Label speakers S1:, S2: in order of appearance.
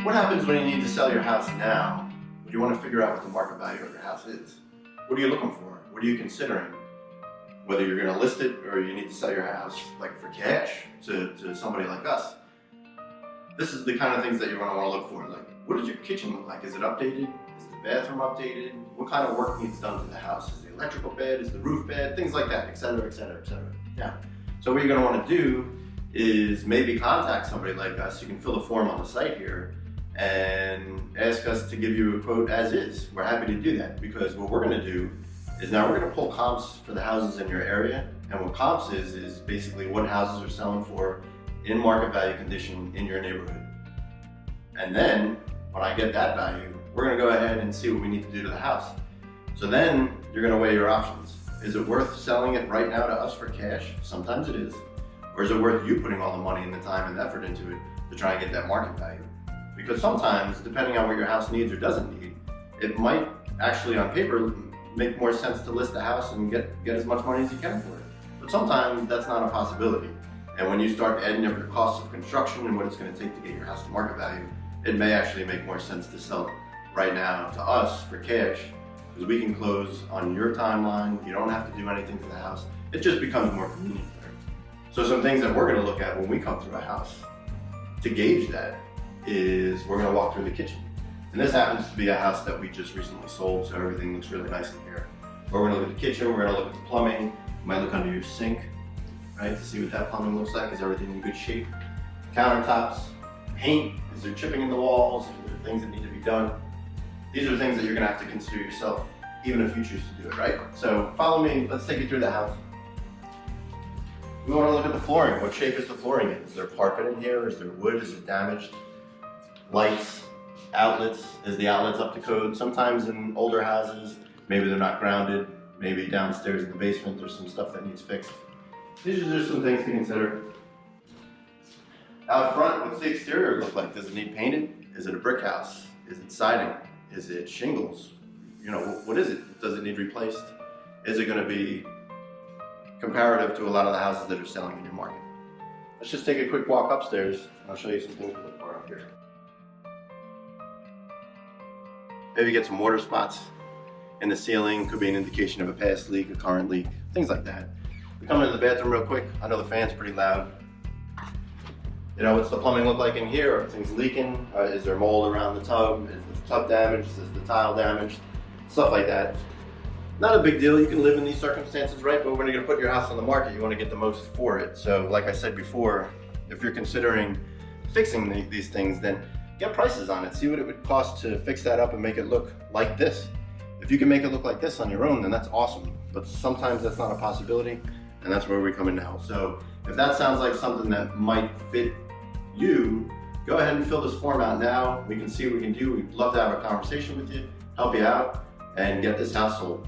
S1: What happens when you need to sell your house now, but you want to figure out what the market value of your house is? What are you looking for? What are you considering? Whether you're going to list it or you need to sell your house like for cash to somebody like us. This is the kind of things that you're going to want to look for. Like, what does your kitchen look like? Is it updated? Is the bathroom updated? What kind of work needs done to the house? Is the electrical bad? Is the roof bad? Things like that, etc., etc., etc. Yeah. So what you're going to want to do is maybe contact somebody like us. You can fill the form on the site here and ask us to give you a quote as is. We're happy to do that, because what we're going to do is now we're going to pull comps for the houses in your area. And what comps is basically what houses are selling for in market value condition in your neighborhood. And then when I get that value, we're going to go ahead and see what we need to do to the house. So then you're going to weigh your options. Is it worth selling it right now to us for cash? Sometimes it is. Or is it worth you putting all the money and the time and effort into it to try and get that market value? Because sometimes, depending on what your house needs or doesn't need, it might actually on paper make more sense to list the house and get as much money as you can for it. But sometimes that's not a possibility. And when you start adding up your costs of construction and what it's going to take to get your house to market value, it may actually make more sense to sell it right now to us for cash, because we can close on your timeline. You don't have to do anything to the house. It just becomes more convenient there. So some things that we're going to look at when we come through a house to gauge that is we're going to walk through the kitchen. And this happens to be a house that we just recently sold, so everything looks really nice in here. We're going to look at the kitchen, we're going to look at the plumbing, we might look under your sink, right, to see what that plumbing looks like. Is everything in good shape? Countertops, paint, is there chipping in the walls? Are there things that need to be done? These are things that you're going to have to consider yourself, even if you choose to do it, right? So follow me, let's take you through the house. We want to look at the flooring. What shape is the flooring in? Is there carpet in here? Is there wood? Is it damaged? Lights, outlets, is the outlets up to code? Sometimes in older houses, maybe they're not grounded, maybe downstairs in the basement there's some stuff that needs fixed. These are just some things to consider. Out front, what's the exterior look like? Does it need painted? Is it a brick house? Is it siding? Is it shingles? You know, what is it? Does it need replaced? Is it going to be comparative to a lot of the houses that are selling in your market? Let's just take a quick walk upstairs and I'll show you some things to look for up here. Maybe get some water spots in the ceiling, could be an indication of a past leak, a current leak, things like that. We come into the bathroom real quick. I know the fan's pretty loud. You know, what's the plumbing look like in here? Are things leaking? Is there mold around the tub? Is the tub damaged? Is the tile damaged? Stuff like that. Not a big deal, you can live in these circumstances, right? But when you're gonna put your house on the market, you wanna get the most for it. So like I said before, if you're considering fixing these things, then get prices on it. See what it would cost to fix that up and make it look like this. If you can make it look like this on your own, then that's awesome. But sometimes that's not a possibility, and that's where we come in now. So if that sounds like something that might fit you, go ahead and fill this form out now. We can see what we can do. We'd love to have a conversation with you, help you out, and get this house sold.